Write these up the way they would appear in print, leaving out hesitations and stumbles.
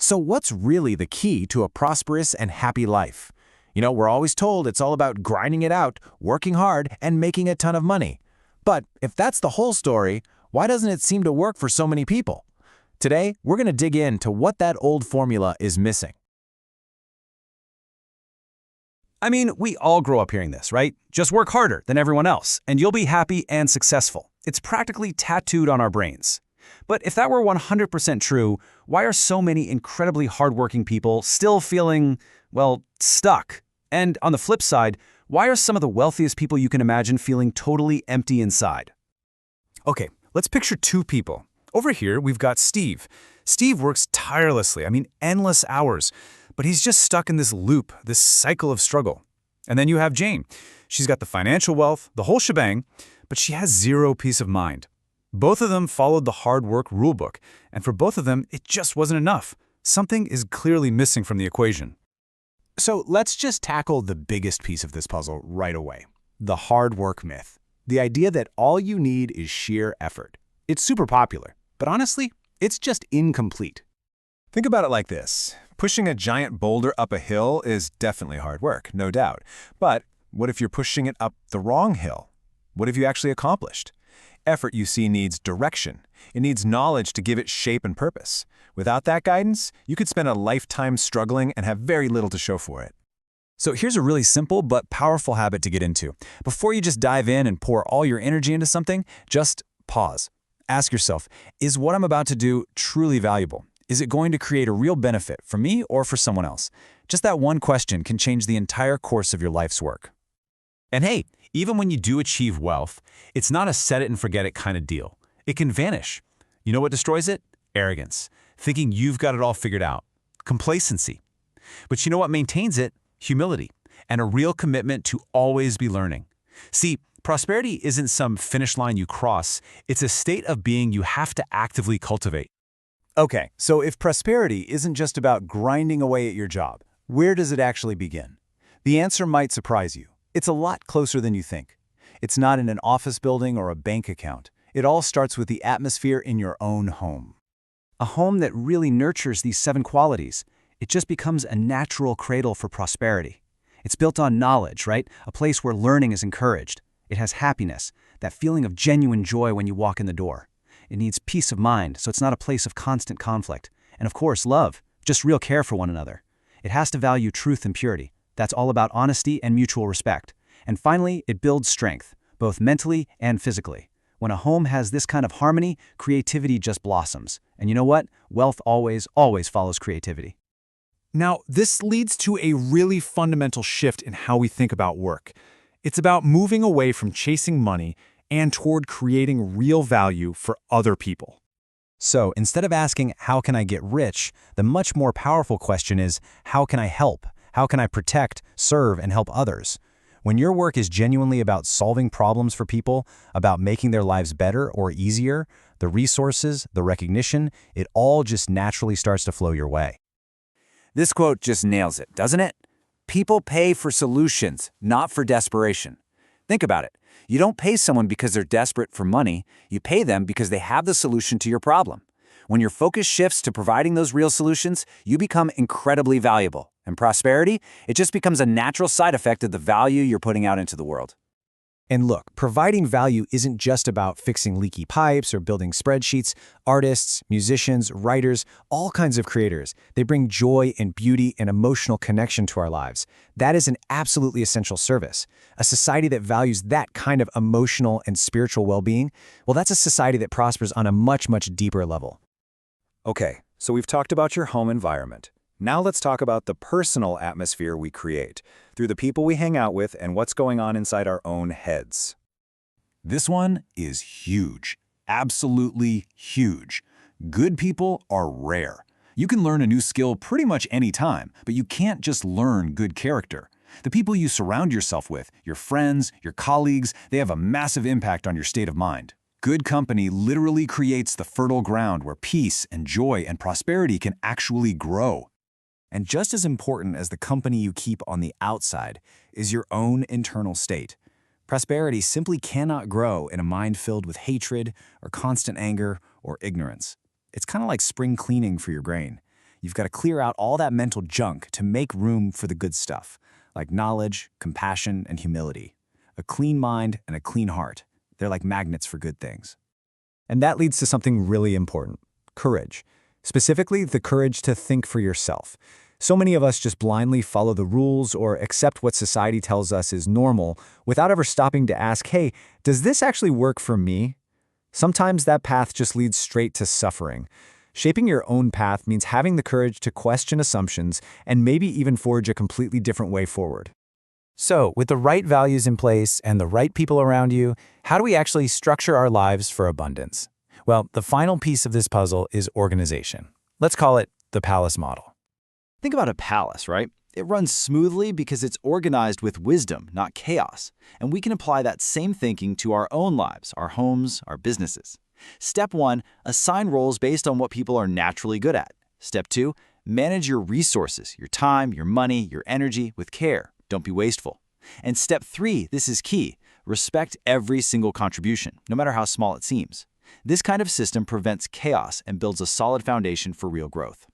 So what's really the key to a prosperous and happy life? We're always told it's all about grinding it out, working hard, and making a ton of money. But if that's the whole story, why doesn't it seem to work for so many people? Today, we're going to dig into what that old formula is missing. I mean, we all grow up hearing this, right? Just work harder than everyone else, and you'll be happy and successful. It's practically tattooed on our brains. But if that were 100% true, why are so many incredibly hardworking people still feeling, well, stuck? And on the flip side, why are some of the wealthiest people you can imagine feeling totally empty inside? Okay, let's picture two people. Over here, we've got Steve. Steve works tirelessly, endless hours, but he's just stuck in this loop, this cycle of struggle. And then you have Jane. She's got the financial wealth, the whole shebang, but she has zero peace of mind. Both of them followed the hard work rulebook, and for both of them, it just wasn't enough. Something is clearly missing from the equation. So let's just tackle the biggest piece of this puzzle right away. The hard work myth. The idea that all you need is sheer effort. It's super popular, but honestly, it's just incomplete. Think about it like this. Pushing a giant boulder up a hill is definitely hard work, no doubt. But what if you're pushing it up the wrong hill? What have you actually accomplished? Effort, you see, needs direction. It needs knowledge to give it shape and purpose. Without that guidance, you could spend a lifetime struggling and have very little to show for it. So here's a really simple but powerful habit to get into. Before you just dive in and pour all your energy into something, just pause. Ask yourself, is what I'm about to do truly valuable? Is it going to create a real benefit for me or for someone else? Just that one question can change the entire course of your life's work. And hey, even when you do achieve wealth, it's not a set-it-and-forget-it kind of deal. It can vanish. You know what destroys it? Arrogance. Thinking you've got it all figured out. Complacency. But you know what maintains it? Humility. And a real commitment to always be learning. See, prosperity isn't some finish line you cross. It's a state of being you have to actively cultivate. Okay, so if prosperity isn't just about grinding away at your job, where does it actually begin? The answer might surprise you. It's a lot closer than you think. It's not in an office building or a bank account. It all starts with the atmosphere in your own home. A home that really nurtures these 7 qualities. It just becomes a natural cradle for prosperity. It's built on knowledge, right? A place where learning is encouraged. It has happiness, that feeling of genuine joy when you walk in the door. It needs peace of mind, so it's not a place of constant conflict. And of course, love, just real care for one another. It has to value truth and purity. That's all about honesty and mutual respect. And finally, it builds strength, both mentally and physically. When a home has this kind of harmony, creativity just blossoms. And you know what? Wealth always follows creativity. Now, this leads to a really fundamental shift in how we think about work. It's about moving away from chasing money and toward creating real value for other people. So instead of asking, how can I get rich, the much more powerful question is, how can I help? How can I protect, serve, and help others? When your work is genuinely about solving problems for people, about making their lives better or easier, the resources, the recognition, it all just naturally starts to flow your way. This quote just nails it, doesn't it? People pay for solutions, not for desperation. Think about it. You don't pay someone because they're desperate for money. You pay them because they have the solution to your problem. When your focus shifts to providing those real solutions, you become incredibly valuable. And prosperity, it just becomes a natural side effect of the value you're putting out into the world. And look, providing value isn't just about fixing leaky pipes or building spreadsheets. Artists, musicians, writers, all kinds of creators, they bring joy and beauty and emotional connection to our lives. That is an absolutely essential service. A society that values that kind of emotional and spiritual well-being, well, that's a society that prospers on a much, much deeper level. Okay, so we've talked about your home environment. Now let's talk about the personal atmosphere we create through the people we hang out with and what's going on inside our own heads. This one is huge. Absolutely huge. Good people are rare. You can learn a new skill pretty much any time, but you can't just learn good character. The people you surround yourself with, your friends, your colleagues, they have a massive impact on your state of mind. Good company literally creates the fertile ground where peace and joy and prosperity can actually grow. And just as important as the company you keep on the outside is your own internal state. Prosperity simply cannot grow in a mind filled with hatred or constant anger or ignorance. It's kind of like spring cleaning for your brain. You've got to clear out all that mental junk to make room for the good stuff, like knowledge, compassion, and humility. A clean mind and a clean heart. They're like magnets for good things. And that leads to something really important: courage. Specifically, the courage to think for yourself. So many of us just blindly follow the rules or accept what society tells us is normal without ever stopping to ask, hey, does this actually work for me? Sometimes that path just leads straight to suffering. Shaping your own path means having the courage to question assumptions and maybe even forge a completely different way forward. So, with the right values in place and the right people around you, how do we actually structure our lives for abundance? Well, the final piece of this puzzle is organization. Let's call it the palace model. Think about a palace, right? It runs smoothly because it's organized with wisdom, not chaos. And we can apply that same thinking to our own lives, our homes, our businesses. Step 1, assign roles based on what people are naturally good at. Step 2, manage your resources, your time, your money, your energy with care. Don't be wasteful. And step 3, this is key, respect every single contribution, no matter how small it seems. This kind of system prevents chaos and builds a solid foundation for real growth.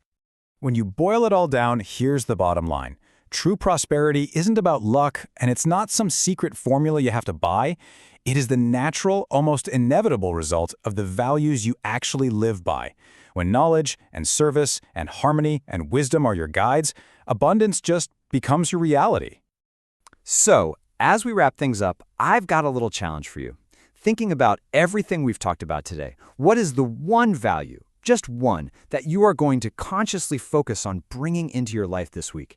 When you boil it all down, here's the bottom line. True prosperity isn't about luck, and it's not some secret formula you have to buy. It is the natural, almost inevitable result of the values you actually live by. When knowledge and service and harmony and wisdom are your guides, abundance just becomes your reality. So, as we wrap things up, I've got a little challenge for you. Thinking about everything we've talked about today, what is the one value, just one, that you are going to consciously focus on bringing into your life this week?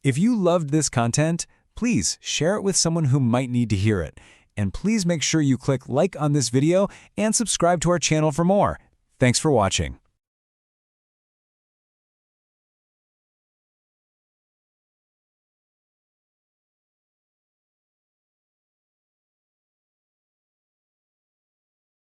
If you loved this content, please share it with someone who might need to hear it. And please make sure you click like on this video and subscribe to our channel for more. Thanks for watching.